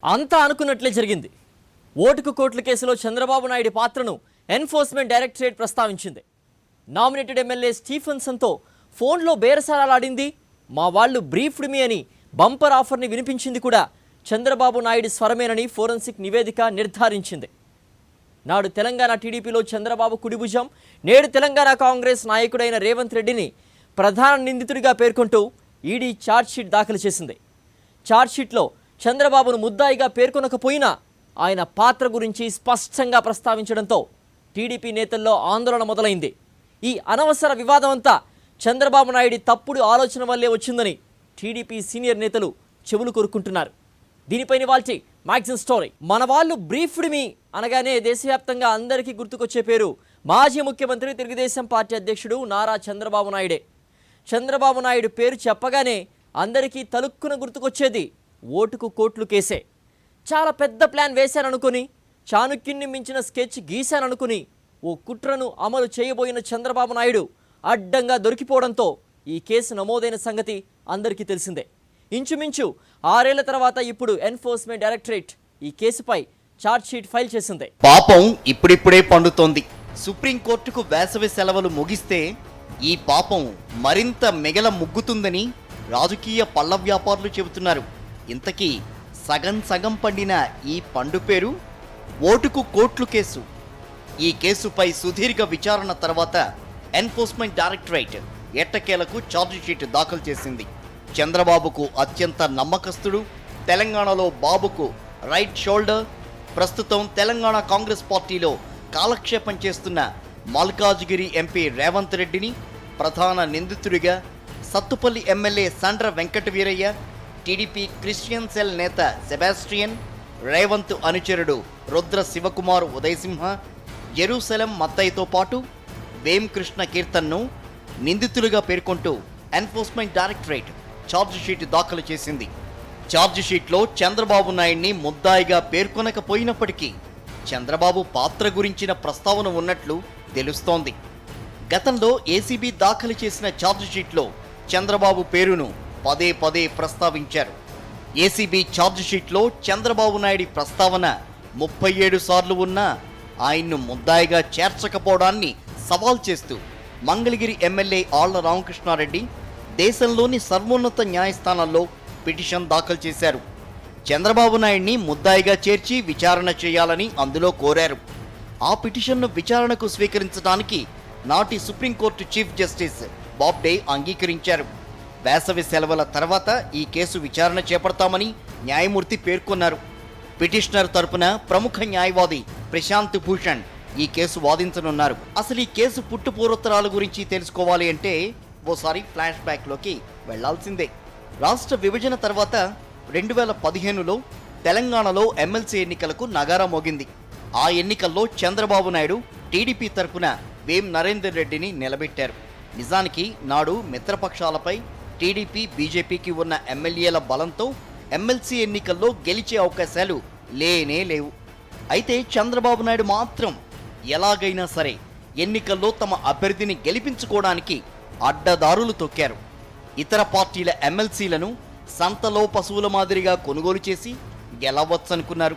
అంతా అనుకున్నట్లే జరిగింది. ఓటుకు కోట్ల కేసులో చంద్రబాబు నాయుడు పాత్రను ఎన్ఫోర్స్మెంట్ డైరెక్టరేట్ ప్రస్తావించింది. నామినేటెడ్ ఎమ్మెల్యే స్టీఫెన్సన్తో ఫోన్లో బేరసారాలాడింది. మా వాళ్ళు బ్రీఫ్డ్ మీ అని బంపర్ ఆఫర్ని వినిపించింది కూడా చంద్రబాబు నాయుడు స్వరమేనని ఫోరెన్సిక్ నివేదిక నిర్ధారించింది. నాడు తెలంగాణ టీడీపీలో చంద్రబాబు కుడిభుజం, నేడు తెలంగాణ కాంగ్రెస్ నాయకుడైన రేవంత్ రెడ్డిని ప్రధాన నిందితుడిగా పేర్కొంటూ ఈడీ ఛార్జ్షీట్ దాఖలు చేసింది. ఛార్జ్షీట్లో చంద్రబాబును ముద్దాయిగా పేర్కొనకపోయినా ఆయన పాత్ర గురించి స్పష్టంగా ప్రస్తావించడంతో టీడీపీ నేతల్లో ఆందోళన మొదలైంది. ఈ అనవసర వివాదం అంతా చంద్రబాబు నాయుడి తప్పుడు ఆలోచన వల్లే వచ్చిందని టీడీపీ సీనియర్ నేతలు చెవులు కొరుక్కుంటున్నారు. దీనిపైన వాల్టి మ్యాగజైన్ స్టోరీ. మన వాళ్ళు బ్రీఫ్డ్ మీ అనగానే దేశవ్యాప్తంగా అందరికీ గుర్తుకొచ్చే పేరు మాజీ ముఖ్యమంత్రి, తెలుగుదేశం పార్టీ అధ్యక్షుడు నారా చంద్రబాబు నాయుడే. చంద్రబాబు నాయుడు పేరు చెప్పగానే అందరికీ తలుక్కున గుర్తుకొచ్చేది ఓటుకు కోట్లు కేసే. చాలా పెద్ద ప్లాన్ వేశాననుకుని, చాణుక్యుణ్ణి మించిన స్కెచ్ గీశాననుకుని ఓ కుట్రను అమలు చేయబోయిన చంద్రబాబు నాయుడు అడ్డంగా దొరికిపోవడంతో ఈ కేసు నమోదైన సంగతి అందరికీ తెలిసిందే. ఇంచుమించు 6 ఏళ్ల తర్వాత ఇప్పుడు ఎన్ఫోర్స్మెంట్ డైరెక్టరేట్ ఈ కేసుపై ఛార్జ్షీట్ ఫైల్ చేసింది. పాపం ఇప్పుడిప్పుడే పండుతోంది. సుప్రీంకోర్టుకు వేసవి సెలవులు ముగిస్తే ఈ పాపం మరింత మిగల ముగ్గుతుందని రాజకీయ పళ్ళ వ్యాపారులు చెబుతున్నారు. ఇంతకీ సగం పండిన ఈ పండు పేరు ఓటుకు కోట్లు కేసు. ఈ కేసుపై సుదీర్ఘ విచారణ తర్వాత ఎన్ఫోర్స్మెంట్ డైరెక్టరేట్ ఎట్టకేలకు ఛార్జ్షీట్ దాఖలు చేసింది. చంద్రబాబుకు అత్యంత నమ్మకస్తుడు, తెలంగాణలో బాబుకు రైట్ షోల్డర్, ప్రస్తుతం తెలంగాణ కాంగ్రెస్ పార్టీలో కాలక్షేపం చేస్తున్న మల్కాజ్గిరి ఎంపీ రేవంత్ రెడ్డిని ప్రధాన నిందితుడిగా, Sathupalli MLA Sandra Venkataveeraiah, TDP Christian cell నేత సెబాస్టియన్, రేవంత్ అనుచరుడు రుద్ర శివకుమార్ ఉదయసింహ, జెరూసలం మత్తయ్యతో పాటు వేం కృష్ణ కీర్తన్ను నిందితులుగా పేర్కొంటూ ఎన్ఫోర్స్మెంట్ డైరెక్టరేట్ ఛార్జ్షీట్ దాఖలు చేసింది. ఛార్జ్షీట్లో చంద్రబాబు నాయుడిని ముద్దాయిగా పేర్కొనకపోయినప్పటికీ చంద్రబాబు పాత్ర గురించిన ప్రస్తావన ఉన్నట్లు తెలుస్తోంది. గతంలో ఏసీబీ దాఖలు చేసిన ఛార్జ్షీట్లో చంద్రబాబు పేరును పదే ప్రస్తావించారు. ఏసీబీ ఛార్జ్షీట్లో చంద్రబాబు నాయుడి ప్రస్తావన 37 సార్లు ఉన్నా ఆయన్ను ముద్దాయిగా చేర్చకపోవడాన్ని సవాల్ చేస్తూ మంగళగిరి ఎమ్మెల్యే ఆళ్ల రామకృష్ణారెడ్డి దేశంలోని సర్వోన్నత న్యాయస్థానాల్లో పిటిషన్ దాఖలు చేశారు. చంద్రబాబు నాయుడిని ముద్దాయిగా చేర్చి విచారణ చేయాలని అందులో కోరారు. ఆ పిటిషన్ను విచారణకు స్వీకరించడానికి నాటి సుప్రీంకోర్టు చీఫ్ జస్టిస్ బాబ్డే అంగీకరించారు. వేసవి సెలవుల తర్వాత ఈ కేసు విచారణ చేపడతామని న్యాయమూర్తి పేర్కొన్నారు. పిటిషనర్ తరపున ప్రముఖ న్యాయవాది ప్రశాంత్ భూషణ్ ఈ కేసు వాదించనున్నారు. అసలు ఈ కేసు పుట్టుపూర్వోత్తరాల గురించి తెలుసుకోవాలి అంటే ఓసారి ఫ్లాష్ బ్యాక్లోకి వెళ్లాల్సిందే. రాష్ట్ర విభజన తర్వాత 2015లో తెలంగాణలో ఎమ్మెల్సీ ఎన్నికలకు నగారా మోగింది. ఆ ఎన్నికల్లో చంద్రబాబు నాయుడు టీడీపీ తరపున వేం నరేందర్ రెడ్డిని నిలబెట్టారు. నిజానికి నాడు మిత్రపక్షాలపై టీడీపీ, బీజేపీకి ఉన్న ఎమ్మెల్యేల బలంతో ఎమ్మెల్సీ ఎన్నికల్లో గెలిచే అవకాశాలు లేనే లేవు. అయితే చంద్రబాబు నాయుడు మాత్రం ఎలాగైనా సరే ఎన్నికల్లో తమ అభ్యర్థిని గెలిపించుకోవడానికి అడ్డదారులు తొక్కారు. ఇతర పార్టీల ఎమ్మెల్సీలను సంతలో పశువుల మాదిరిగా కొనుగోలు చేసి గెలవచ్చనుకున్నారు.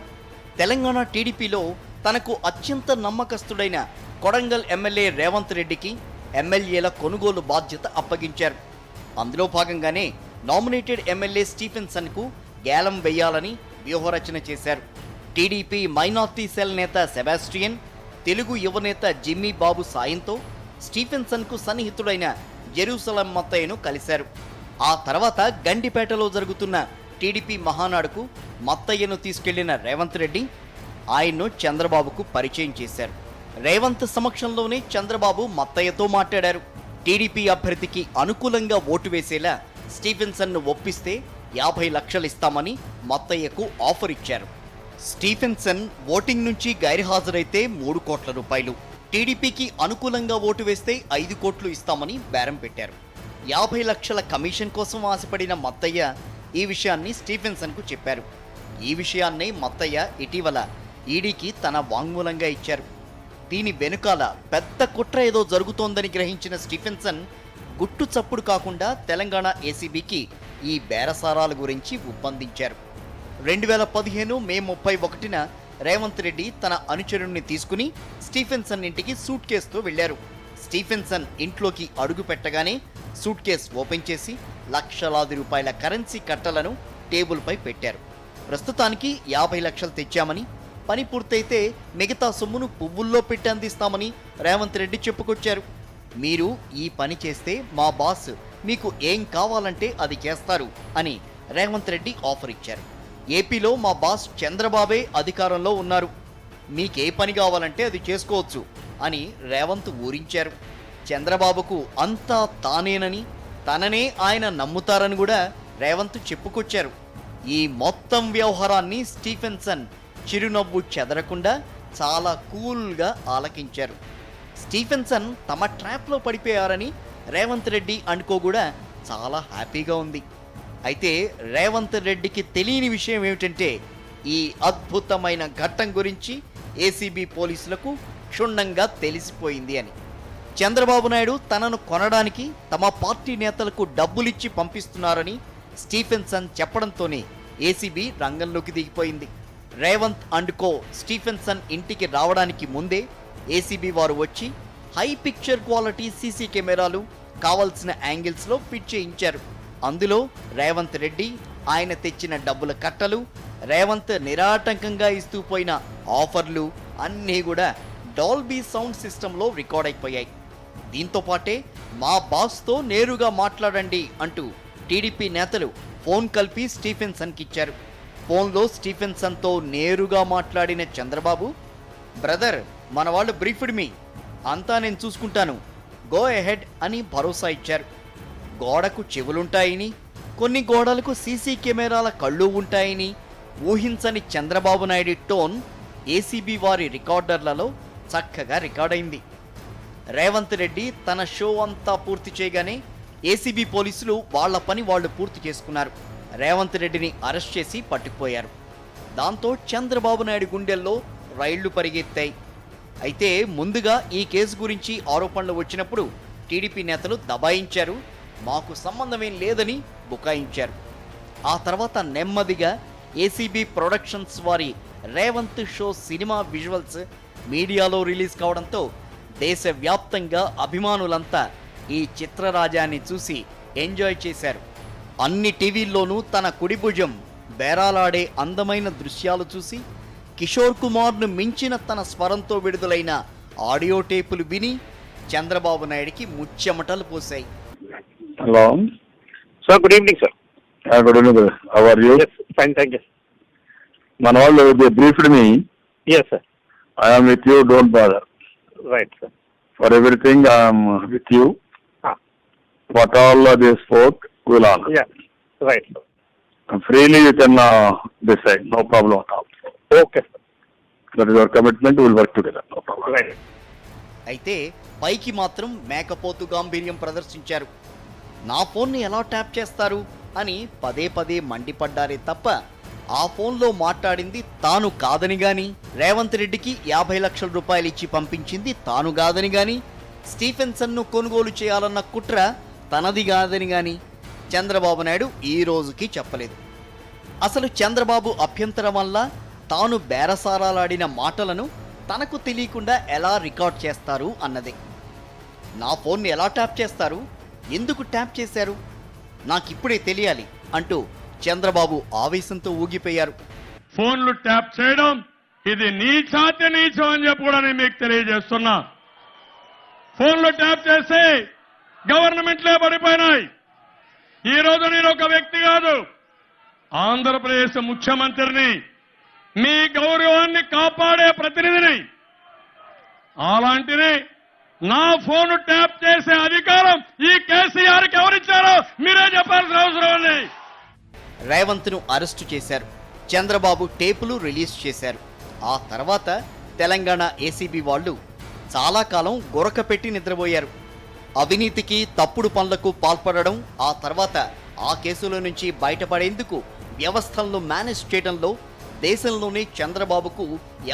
తెలంగాణ టీడీపీలో తనకు అత్యంత నమ్మకస్తుడైన కొడంగల్ ఎమ్మెల్యే రేవంత్ రెడ్డికి ఎమ్మెల్యేల కొనుగోలు బాధ్యత అప్పగించారు. అందులో భాగంగానే నామినేటెడ్ ఎమ్మెల్యే స్టీఫెన్సన్కు గేలం వేయాలని వ్యూహరచన చేశారు. టీడీపీ మైనార్టీ సెల్ నేత సెబాస్టియన్, తెలుగు యువనేత జిమ్మీ బాబు సాయంతో స్టీఫెన్సన్కు సన్నిహితుడైన జెరూసలం మత్తయ్యను కలిశారు. ఆ తర్వాత గండిపేటలో జరుగుతున్న టీడీపీ మహానాడుకు మత్తయ్యను తీసుకెళ్లిన రేవంత్ రెడ్డి ఆయన్ను చంద్రబాబుకు పరిచయం చేశారు. రేవంత్ సమక్షంలోనే చంద్రబాబు మత్తయ్యతో మాట్లాడారు. టీడీపీ అభ్యర్థికి అనుకూలంగా ఓటు వేసేలా స్టీఫెన్సన్ను ఒప్పిస్తే 50 లక్షలు ఇస్తామని మత్తయ్యకు ఆఫర్ ఇచ్చారు. స్టీఫెన్సన్ ఓటింగ్ నుంచి గైర్హాజరైతే 3 కోట్ల రూపాయలు, టీడీపీకి అనుకూలంగా ఓటు వేస్తే 5 కోట్లు ఇస్తామని బేరం పెట్టారు. 50 లక్షల కమిషన్ కోసం ఆశపడిన మత్తయ్య ఈ విషయాన్ని స్టీఫెన్సన్కు చెప్పారు. ఈ విషయాన్నే మత్తయ్య ఇటీవల ఈడీకి తన వాంగ్మూలంగా ఇచ్చారు. దీని వెనుకాల పెద్ద కుట్ర ఏదో జరుగుతోందని గ్రహించిన స్టీఫెన్సన్ గుట్టు చప్పుడు కాకుండా తెలంగాణ ఏసీబీకి ఈ బేరసారాల గురించి ఉప్పందించారు. 2015 మే 31న రేవంత్ రెడ్డి తన అనుచరుణ్ణి తీసుకుని స్టీఫెన్సన్ ఇంటికి సూట్ కేసుతో వెళ్లారు. స్టీఫెన్సన్ ఇంట్లోకి అడుగు పెట్టగానే సూట్ కేస్ ఓపెన్ చేసి లక్షలాది రూపాయల కరెన్సీ కట్టలను టేబుల్పై పెట్టారు. ప్రస్తుతానికి 50 లక్షలు తెచ్చామని, పని పూర్తయితే మిగతా సొమ్మును పువ్వుల్లో పెట్టి అందిస్తామని రేవంత్ రెడ్డి చెప్పుకొచ్చారు. మీరు ఈ పని చేస్తే మా బాస్ మీకు ఏం కావాలంటే అది చేస్తారు అని రేవంత్ రెడ్డి ఆఫర్ ఇచ్చారు. ఏపీలో మా బాస్ చంద్రబాబే అధికారంలో ఉన్నారు, మీకే పని కావాలంటే అది చేసుకోవచ్చు అని రేవంత్ ఊరించారు. చంద్రబాబుకు అంతా తానేనని, తననే ఆయన నమ్ముతారని కూడా రేవంత్ చెప్పుకొచ్చారు. ఈ మొత్తం వ్యవహారాన్ని స్టీఫెన్సన్ చిరునవ్వు చెదరకుండా చాలా కూల్గా ఆలకించారు. స్టీఫెన్సన్ తమ ట్రాప్లో పడిపోయారని రేవంత్ రెడ్డి అనుకో కూడా చాలా హ్యాపీగా ఉంది. అయితే రేవంత్ రెడ్డికి తెలియని విషయం ఏమిటంటే ఈ అద్భుతమైన ఘట్టం గురించి ఏసీబీ పోలీసులకు క్షుణ్ణంగా తెలిసిపోయింది అని. చంద్రబాబు నాయుడు తనను కొనడానికి తమ పార్టీ నేతలకు డబ్బులిచ్చి పంపిస్తున్నారని స్టీఫెన్సన్ చెప్పడంతోనే ఏసీబీ రంగంలోకి దిగిపోయింది. రేవంత్ అండ్ కో స్టీఫెన్సన్ ఇంటికి రావడానికి ముందే ఏసీబీ వారు వచ్చి హై పిక్చర్ క్వాలిటీ సీసీ కెమెరాలు కావాల్సిన యాంగిల్స్లో ఫిట్ చేయించారు. అందులో రేవంత్ రెడ్డి, ఆయన తెచ్చిన డబ్బుల కట్టలు, రేవంత్ నిరాటంకంగా ఇస్తూ పోయిన ఆఫర్లు అన్నీ కూడా డాల్బీ సౌండ్ సిస్టంలో రికార్డ్ అయిపోయాయి. దీంతో పాటే మా బాస్తో నేరుగా మాట్లాడండి అంటూ టీడీపీ నేతలు ఫోన్ కలిపి స్టీఫెన్సన్కి ఇచ్చారు. ఫోన్లో స్టీఫెన్సన్తో నేరుగా మాట్లాడిన చంద్రబాబు, బ్రదర్ మన వాళ్ళు బ్రీఫ్డ్ మీ, అంతా నేను చూసుకుంటాను, గో ఎహెడ్ అని భరోసా ఇచ్చారు. గోడకు చెవులుంటాయని, కొన్ని గోడలకు సీసీ కెమెరాల కళ్ళు ఉంటాయని ఊహించని చంద్రబాబు నాయుడు టోన్ ఏసీబీ వారి రికార్డర్లలో చక్కగా రికార్డైంది. రేవంత్ రెడ్డి తన షో అంతా పూర్తి చేయగానే ఏసీబీ పోలీసులు వాళ్ల పని వాళ్ళు పూర్తి చేసుకున్నారు. రేవంత్ రెడ్డిని అరెస్ట్ చేసి పట్టుకుపోయారు. దాంతో చంద్రబాబు నాయుడు గుండెల్లో రైళ్లు పరిగెత్తాయి. అయితే ముందుగా ఈ కేసు గురించి ఆరోపణలు వచ్చినప్పుడు టీడీపీ నేతలు దబాయించారు, మాకు సంబంధమేం లేదని బుకాయించారు. ఆ తర్వాత నెమ్మదిగా ఏసీబీ ప్రొడక్షన్స్ వారి రేవంత్ షో సినిమా విజువల్స్ మీడియాలో రిలీజ్ కావడంతో దేశవ్యాప్తంగా అభిమానులంతా ఈ చిత్రరాజాన్ని చూసి ఎంజాయ్ చేశారు. అన్ని టీవీల్లోనూ తన కుడి భుజం బేరాలాడే అందమైన దృశ్యాలు చూసి కిషోర్ కుమార్ను మించిన తన స్వరంతో విడుదలైన ఆడియో టేపులు విని చంద్రబాబు నాయుడికి ముచ్చెమటలు పోశాయి. Hello sir, good evening sir. Good evening brother, how are you? Fine, thank you. మన వాళ్ళు they briefed me. Yes, sir. I am with you, don't bother. Right, sir. For everything I am with you. What all they spoke, we'll honor. Yeah, right, sir. Freely you can decide, no problem at all. Okay, sir. That is our commitment, we will work together, no problem. Right. అయితే పైకి మాత్రం మేకపోతు గాంభీర్యం ప్రదర్శించారు. నా ఫోన్ని ఎలా tap చేస్తారు అని పదే పదే మండిపడ్డారే తప్ప ఆ ఫోన్లో మాట్లాడింది తాను కాదని గాని, రేవంత్ రెడ్డికి 50 లక్షల రూపాయలు ఇచ్చి పంపించింది తాను కాదని గాని, స్టీఫెన్సన్ను కొనుగోలు చేయాలన్న కుట్ర తనది కాదని గాని చంద్రబాబు నాయుడు ఈ రోజుకి చెప్పలేదు. అసలు చంద్రబాబు అభ్యంతరం వల్ల తాను బేరసారాలాడిన మాటలను తనకు తెలియకుండా ఎలా రికార్డ్ చేస్తారు అన్నదే. నా ఫోన్ని ఎలా ట్యాప్ చేస్తారు, ఎందుకు ట్యాప్ చేశారు, నాకిప్పుడే తెలియాలి అంటూ చంద్రబాబు ఆవేశంతో ఊగిపోయారు. ఫోన్లు ట్యాప్ చేయడం ఇది నీచాతి నీచం అని చెప్పి కూడా నేను మీకు తెలియజేస్తున్నా. ఫోన్లు ట్యాప్ చేసి గవర్నమెంట్లే పడిపోయినాయి. ఈ రోజు నేను ఒక వ్యక్తి కాదు, ఆంధ్రప్రదేశ్ ముఖ్యమంత్రిని, మీ గౌరవాన్ని కాపాడే ప్రతినిధిని. అలాంటిది నా ఫోన్ ట్యాప్ చేసే అధికారం ఈ కేసీఆర్కి ఎవరిచ్చారో మీరే చెప్పాల్సిన అవసరం ఉంది. రేవంత్ను అరెస్టు చేశారు. చంద్రబాబు టేపులు రిలీజ్ చేశారు. ఆ తర్వాత తెలంగాణ ఏసీబీ వాళ్ళు చాలా కాలం గురక పెట్టి నిద్రపోయారు. అవినీతికి, తప్పుడు పనులకు పాల్పడడం, ఆ తర్వాత ఆ కేసుల నుంచి బయటపడేందుకు వ్యవస్థలను మేనేజ్ చేయడంలో దేశంలోనే చంద్రబాబుకు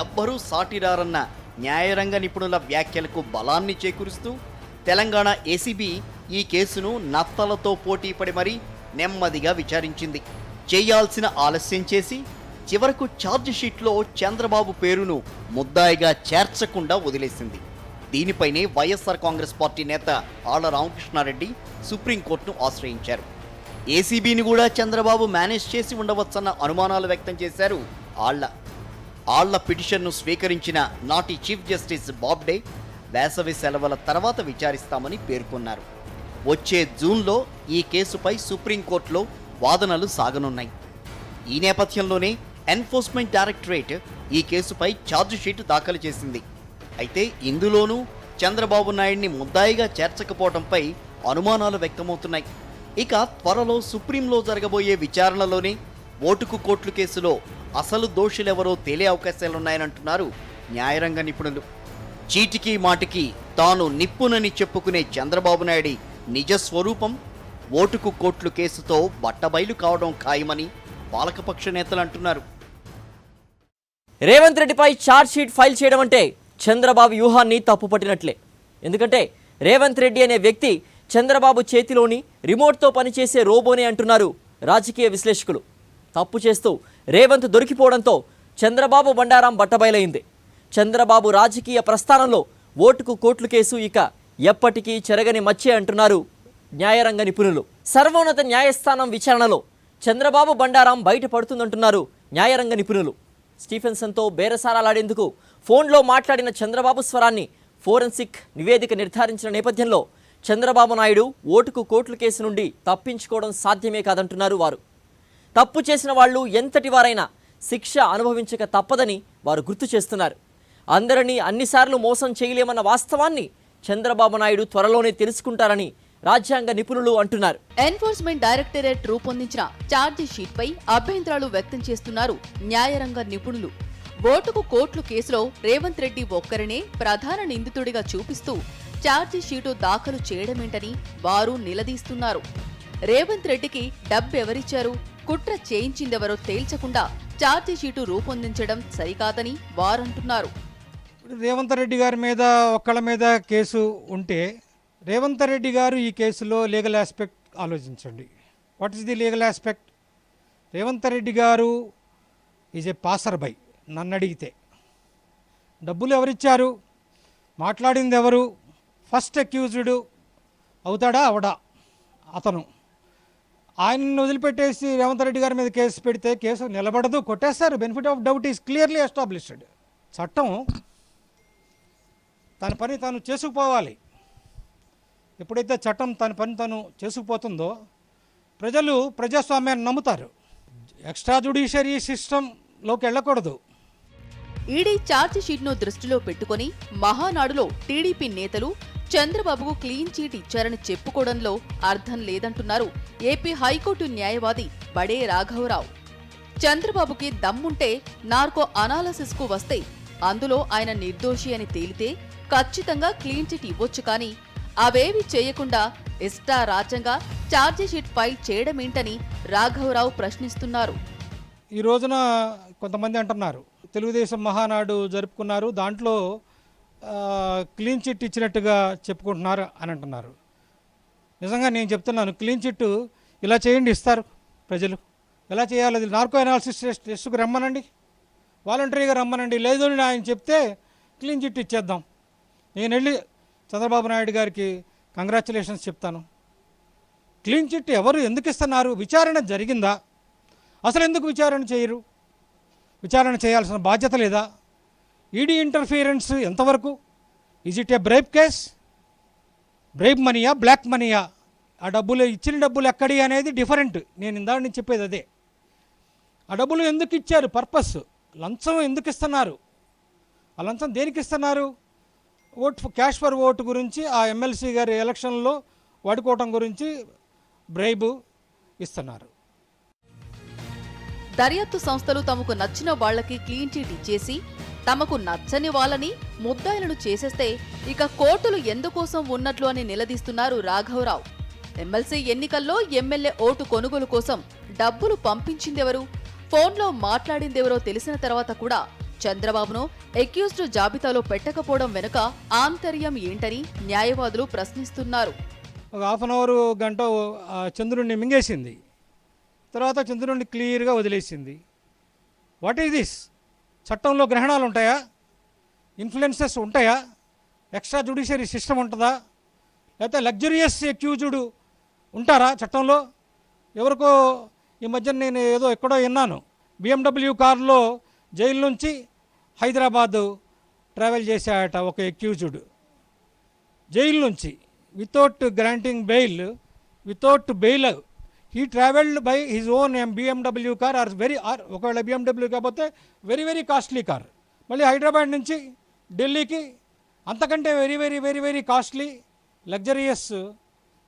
ఎవ్వరూ సాటిరారన్న న్యాయరంగ నిపుణుల వ్యాఖ్యలకు బలాన్ని చేకూరుస్తూ తెలంగాణ ఏసీబీ ఈ కేసును నత్తలతో పోటీపడి మరీ నెమ్మదిగా విచారించింది. చేయాల్సిన ఆలస్యం చేసి చివరకు ఛార్జ్ షీట్లో చంద్రబాబు పేరును ముద్దాయిగా చేర్చకుండా వదిలేసింది. దీనిపైనే వైఎస్ఆర్ కాంగ్రెస్ పార్టీ నేత ఆళ్ల రామకృష్ణారెడ్డి సుప్రీంకోర్టును ఆశ్రయించారు. ఏసీబీని కూడా చంద్రబాబు మేనేజ్ చేసి ఉండవచ్చన్న అనుమానాలు వ్యక్తం చేశారు ఆళ్ల పిటిషన్ను స్వీకరించిన నాటి చీఫ్ జస్టిస్ బాబ్డే వేసవి సెలవుల తర్వాత విచారిస్తామని పేర్కొన్నారు. వచ్చే జూన్లో ఈ కేసుపై సుప్రీంకోర్టులో వాదనలు సాగనున్నాయి. ఈ నేపథ్యంలోనే ఎన్ఫోర్స్మెంట్ డైరెక్టరేట్ ఈ కేసుపై ఛార్జిషీట్ దాఖలు చేసింది. అయితే ఇందులోనూ చంద్రబాబు నాయుడిని ముద్దాయిగా చేర్చకపోవడంపై అనుమానాలు వ్యక్తమవుతున్నాయి. ఇక త్వరలో సుప్రీంలో జరగబోయే విచారణలోనే ఓటుకు కోట్లు కేసులో అసలు దోషులెవరో తేలే అవకాశాలున్నాయనంటున్నారు న్యాయరంగ నిపుణులు. చీటికి మాటికి తాను నిప్పునని చెప్పుకునే చంద్రబాబు నాయుడి నిజ స్వరూపం ఓటుకు కోట్లు కేసుతో బట్టబయలు కావడం ఖాయమని పాలకపక్ష నేతలు అంటున్నారు. రేవంత్ రెడ్డిపై ఛార్జ్ షీట్ ఫైల్ చేయడం అంటే చంద్రబాబు వ్యూహాన్ని తప్పుపట్టినట్లే. ఎందుకంటే రేవంత్ రెడ్డి అనే వ్యక్తి చంద్రబాబు చేతిలోని రిమోట్తో పనిచేసే రోబోనే అంటున్నారు రాజకీయ విశ్లేషకులు. తప్పు చేస్తూ రేవంత్ దొరికిపోవడంతో చంద్రబాబు బండారం బట్టబయలైంది. చంద్రబాబు రాజకీయ ప్రస్థానంలో ఓటుకు కోట్లు కేసు ఇక ఎప్పటికీ చెరగని మచ్చే అంటున్నారు న్యాయరంగ నిపుణులు. సర్వోన్నత న్యాయస్థానం విచారణలో చంద్రబాబు బండారం బయటపడుతుందంటున్నారు న్యాయరంగ నిపుణులు. స్టీఫెన్సన్తో బేరసారాలాడేందుకు ఫోన్లో మాట్లాడిన చంద్రబాబు స్వరాన్ని ఫోరెన్సిక్ నివేదిక నిర్ధారించిన నేపథ్యంలో చంద్రబాబు నాయుడు ఓటుకు కోట్ల కేసు నుండి తప్పించుకోవడం సాధ్యమే కాదంటున్నారు వారు. తప్పు చేసిన వాళ్ళు ఎంతటి వారైనా శిక్ష అనుభవించక తప్పదని వారు గుర్తు చేస్తున్నారు. అందరినీ అన్నిసార్లు మోసం చేయలేమన్న వాస్తవాన్ని చంద్రబాబు నాయుడు త్వరలోనే తెలుసుకుంటారని రాజ్యాంగ నిపుణులు అంటున్నారు. ఎన్ఫోర్స్మెంట్ డైరెక్టరేట్ రూపొందించిన ఛార్జీ షీట్ పై అభ్యంతరాలు వ్యక్తం చేస్తున్నారు న్యాయరంగ నిపుణులు. ఓటుకు కోట్లు కేసులో రేవంత్ రెడ్డి ఒక్కరినే ప్రధాన నిందితుడిగా చూపిస్తూ ఛార్జీ షీటు దాఖలు చేయడమేంటని వారు నిలదీస్తున్నారు. రేవంత్ రెడ్డికి డబ్బెవరిచ్చారు, కుట్ర చేయించిందెవరో తేల్చకుండా ఛార్జీ షీటు రూపొందించడం సరికాదని వారంటున్నారు. రేవంత్ రెడ్డి గారి మీద ఒక్కళ్ళ మీద కేసు ఉంటే రేవంత్ రెడ్డి గారు ఈ కేసులో లీగల్ ఆస్పెక్ట్ ఆలోచించండి. What is the legal aspect? Revanth Reddy గారు ఈజ్ ఏ పాసర్ బై. నన్ను అడిగితే డబ్బులు ఎవరిచ్చారు, మాట్లాడింది ఎవరు, ఫస్ట్ అక్యూజ్డ్ అవుతాడా అవడా అతను. ఆయనను వదిలిపెట్టేసి రేవంత్ రెడ్డి గారి మీద కేసు పెడితే కేసు నిలబడదు, కొట్టేస్తారు. Benefit of doubt is clearly established. చట్టం తన పని తాను చేసుకుపోవాలి. ఎప్పుడైతే చట్టం తన పని తాను చేసుకుపోతుందో ప్రజలు ప్రజాస్వామ్యాన్ని నమ్ముతారు. ఎక్స్ట్రా జ్యుడిషియరీ సిస్టంలోకి వెళ్ళకూడదు. ఈడీ ఛార్జీ షీట్ను దృష్టిలో పెట్టుకుని మహానాడులో టీడీపీ నేతలు చంద్రబాబుకు క్లీన్ చీట్ ఇచ్చారని చెప్పుకోవడంలో అర్థం లేదంటున్నారు ఏపీ హైకోర్టు న్యాయవాది బడే రాఘవరావు. చంద్రబాబుకి దమ్ముంటే నార్కో అనాలసిస్కు వస్తే అందులో ఆయన నిర్దోషి అని తేలితే ఖచ్చితంగా క్లీన్ చిట్ ఇవ్వొచ్చు, కానీ అవేవి చేయకుండా ఇష్టారాజ్యంగా ఛార్జీ షీట్ ఫైల్ చేయడమేంటని రాఘవరావు ప్రశ్నిస్తున్నారు. ఈ రోజున కొంతమంది అంటున్నారు తెలుగుదేశం మహానాడు జరుపుకున్నారు, దాంట్లో క్లీన్ చిట్ ఇచ్చినట్టుగా చెప్పుకుంటున్నారు అని అంటున్నారు. నిజంగా నేను చెప్తున్నాను, క్లీన్ చిట్ ఇలా చేయండి ఇస్తారు ప్రజలు. ఎలా చేయాలి? అది నార్కో అనాలిసిస్ టెస్ట్కు రమ్మనండి, వాలంటరీగా రమ్మనండి. లేదు అని ఆయన చెప్తే క్లీన్ చిట్ ఇచ్చేద్దాం. నేను వెళ్ళి చంద్రబాబు నాయుడు గారికి కంగ్రాచులేషన్స్ చెప్తాను. క్లీన్ చిట్ ఎవరు ఎందుకు ఇస్తున్నారు? విచారణ జరిగిందా? అసలు ఎందుకు విచారణ చేయరు? విచారణ చేయాల్సిన బాధ్యత లేదా? ఈడీ ఇంటర్ఫియరెన్స్ ఎంతవరకు? Is it a bribe case? Bribe మనీయా, బ్లాక్ మనీయా? ఆ డబ్బులు ఇచ్చిన డబ్బులు ఎక్కడి అనేది డిఫరెంట్. నేను ఇందాక నుంచి చెప్పేది అదే. ఆ డబ్బులు ఎందుకు ఇచ్చారు? పర్పస్. లంచం ఎందుకు ఇస్తున్నారు? ఆ లంచం దేనికి ఇస్తున్నారు? క్యాష్ ఫర్ ఓటు గురించి, ఆ ఎమ్మెల్సీ గారి ఎలక్షన్లో వాడుకోవటం గురించి బ్రైబు ఇస్తున్నారు. దర్యాప్తు సంస్థలు తమకు నచ్చిన వాళ్లకి క్లీన్ చీట్ ఇచ్చేసి తమకు నచ్చని వాళ్ళని ముద్దాయిలను చేసేస్తే ఇక కోర్టులు ఎందుకోసం ఉన్నట్లు అని నిలదీస్తున్నారు రాఘవరావు. ఎమ్మెల్సీ ఎన్నికల్లో ఎమ్మెల్యే ఓటు కొనుగోలు కోసం డబ్బులు పంపించిందెవరు, ఫోన్లో మాట్లాడిందెవరో తెలిసిన తర్వాత కూడా చంద్రబాబును అక్యూజ్డ్ జాబితాలో పెట్టకపోవడం వెనుక ఆంతర్యం ఏంటని న్యాయవాదులు ప్రశ్నిస్తున్నారు. ఒక హాఫ్ అన్ అవర్ గంట చంద్రుడిని మింగేసింది, తర్వాత చంద్రుడిని క్లియర్గా వదిలేసింది. What is this? చట్టంలో గ్రహణాలు ఉంటాయా? ఇన్ఫ్లుయెన్సెస్ ఉంటాయా? ఎక్స్ట్రా జ్యుడిషియరీ సిస్టమ్ ఉంటుందా? లేకపోతే లగ్జరియస్ అక్యూజ్డ్ ఉంటారా చట్టంలో? ఎవరికో ఈ మధ్య నేను ఏదో ఎక్కడో విన్నాను, BMW కారులో జైలు నుంచి హైదరాబాదు ట్రావెల్ చేశాడట ఒక అక్యూజ్డ్. జైలు నుంచి without granting bail, without bail he travelled by his own BMW car or ఒకవేళ BMW కాకపోతే వెరీ వెరీ కాస్ట్లీ కార్. మళ్ళీ హైదరాబాద్ నుంచి ఢిల్లీకి అంతకంటే very very very very costly luxurious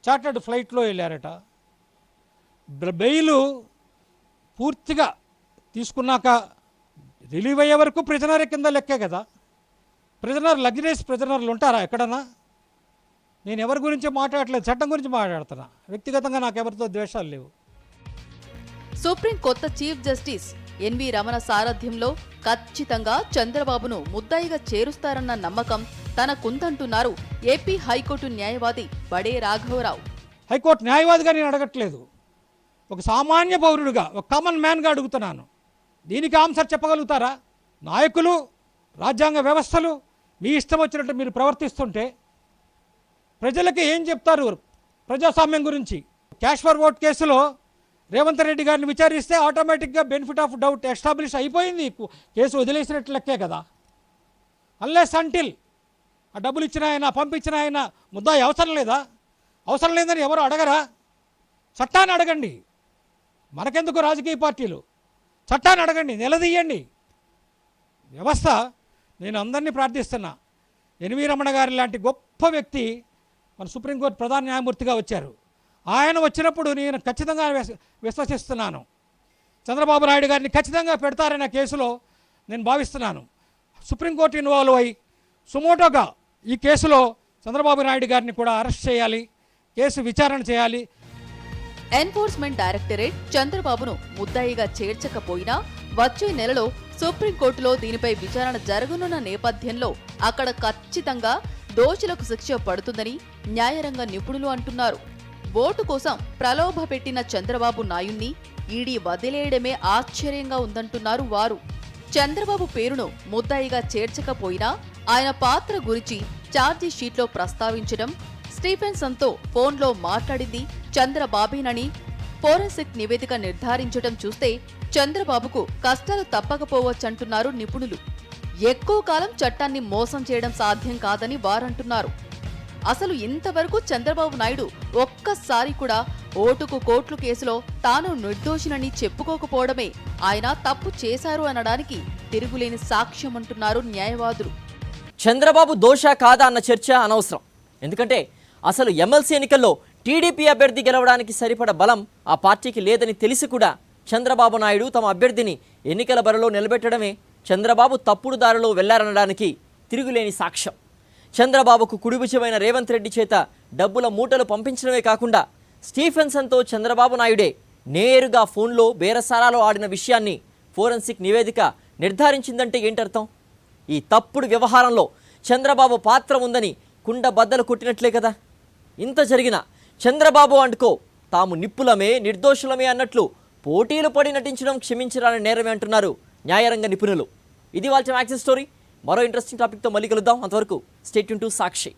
chartered ఫ్లైట్లో వెళ్ళారట. బెయిలు పూర్తిగా తీసుకున్నాక రిలీవ్ అయ్యే వరకు ప్రిజనర్ కింద లెక్కే కదా. లగ్జరియస్ ప్రిజనర్లు ఉంటారా ఎక్కడన్నా? నేను ఎవరి గురించి మాట్లాడట్లేదు, చట్టం గురించి మాట్లాడుతున్నా. వ్యక్తిగతంగా నాకు ఎవరితో ద్వేషాలు లేవు. సుప్రీం కొత్త చీఫ్ జస్టిస్ ఎన్వి రమణ సారథ్యంలో ఖచ్చితంగా చంద్రబాబును ముద్దాయిగా చేరుస్తారన్న నమ్మకం తనకుందంటున్నారు ఏపీ హైకోర్టు న్యాయవాది బడే రాఘవరావు. హైకోర్టు న్యాయవాదిగా నేను అడగట్లేదు, ఒక సామాన్య పౌరుడిగా, ఒక కామన్ మ్యాన్గా అడుగుతున్నాను. దీనికి ఆన్సర్ చెప్పగలుగుతారా? నాయకులు, రాజ్యాంగ వ్యవస్థలు మీ ఇష్టం వచ్చినట్టు మీరు ప్రవర్తిస్తుంటే ప్రజలకి ఏం చెప్తారు ప్రజాస్వామ్యం గురించి? క్యాష్ ఫర్ ఓట్ కేసులో రేవంత్ రెడ్డి గారిని విచారిస్తే ఆటోమేటిక్గా బెనిఫిట్ ఆఫ్ డౌట్ ఎస్టాబ్లిష్ అయిపోయింది, కేసు వదిలేసినట్లు లెక్కే కదా. అన్లెస్ అంటిల్ ఆ డబ్బులు ఇచ్చిన ఆయన, పంపించిన ఆయన ముద్దాయి అవసరం లేదా? అవసరం లేదని ఎవరు అడగరా? చట్టాన్ని అడగండి. మనకెందుకు రాజకీయ పార్టీలు? చట్టాన్ని అడగండి, నిలదీయండి వ్యవస్థ. నేను అందరినీ ప్రార్థిస్తున్నా, ఎన్వి రమణ గారి లాంటి గొప్ప వ్యక్తి మన సుప్రీంకోర్టు ప్రధాన న్యాయమూర్తిగా వచ్చారు. ఆయన వచ్చినప్పుడు నేను ఖచ్చితంగా విశ్వసిస్తున్నాను చంద్రబాబు నాయుడు గారిని ఖచ్చితంగా పెడతారన్న కేసులో నేను భావిస్తున్నాను. సుప్రీంకోర్టు ఇన్వాల్వ్ అయ్యి సుమోటోగా ఈ కేసులో చంద్రబాబు నాయుడు గారిని కూడా అరెస్ట్ చేయాలి, కేసు విచారణ చేయాలి. ఎన్ఫోర్స్మెంట్ డైరెక్టరేట్ చంద్రబాబును ముద్దాయిగా చేర్చకపోయినా వచ్చే నెలలో సుప్రీంకోర్టులో దీనిపై విచారణ జరగనున్న నేపథ్యంలో అక్కడ ఖచ్చితంగా దోషులకు శిక్ష పడుతుందని న్యాయరంగ నిపుణులు అంటున్నారు. ఓటు కోసం ప్రలోభ పెట్టిన చంద్రబాబు నాయుణ్ణి ఈడీ వదిలేయడమే ఆశ్చర్యంగా ఉందంటున్నారు వారు. చంద్రబాబు పేరును ముద్దాయిగా చేర్చకపోయినా ఆయన పాత్ర గురించి ఛార్జీ షీట్లో ప్రస్తావించడం, స్టీఫెన్సన్తో ఫోన్లో మాట్లాడింది చంద్రబాబేనని ఫోరెన్సిక్ నివేదిక నిర్ధారించడం చూస్తే చంద్రబాబుకు కష్టాలు తప్పకపోవచ్చంటున్నారు నిపుణులు. ఎక్కువ కాలం చట్టాన్ని మోసం చేయడం సాధ్యం కాదని వారంటున్నారు. అసలు ఇంతవరకు చంద్రబాబు నాయుడు ఒక్కసారి కూడా ఓటుకు కోట్లు కేసులో తాను నిర్దోషినని చెప్పుకోకపోవడమే ఆయన తప్పు చేశారు అనడానికి తిరుగులేని సాక్ష్యం అంటున్నారు న్యాయవాదులు. చంద్రబాబు దోషా కాదా అన్న చర్చ అనవసరం. ఎందుకంటే అసలు ఎమ్మెల్సీ ఎన్నికల్లో టీడీపీ అభ్యర్థి గెలవడానికి సరిపడ బలం ఆ పార్టీకి లేదని తెలిసి కూడా చంద్రబాబు నాయుడు తమ అభ్యర్థిని ఎన్నికల బరిలో నిలబెట్టడమే చంద్రబాబు తప్పుడు దారిలో వెళ్లారనడానికి తిరుగులేని సాక్ష్యం. చంద్రబాబుకు కుడిభుజమైన రేవంత్ రెడ్డి చేత డబ్బుల మూటలు పంపించడమే కాకుండా స్టీఫెన్సన్తో చంద్రబాబు నాయుడే నేరుగా ఫోన్లో బేరసారాలో ఆడిన విషయాన్ని ఫోరెన్సిక్ నివేదిక నిర్ధారించిందంటే ఏంటర్థం? ఈ తప్పుడు వ్యవహారంలో చంద్రబాబు పాత్ర ఉందని కుండ బద్దలు కొట్టినట్లే కదా. ఇంత జరిగినా చంద్రబాబు అంటుకో తాము నిప్పులమే, నిర్దోషులమే అన్నట్లు పోటీలు పడి నటించడం క్షమించరాని నేరమే అంటున్నారు న్యాయరంగ నిపుణులు. ఇది వాళ్ళ మ్యాక్సిస్ స్టోరీ. మరో ఇంట్రెస్టింగ్ టాపిక్తో మళ్ళీ కలుద్దాం. అంతవరకు స్టే ట్యూన్ టు సాక్షి.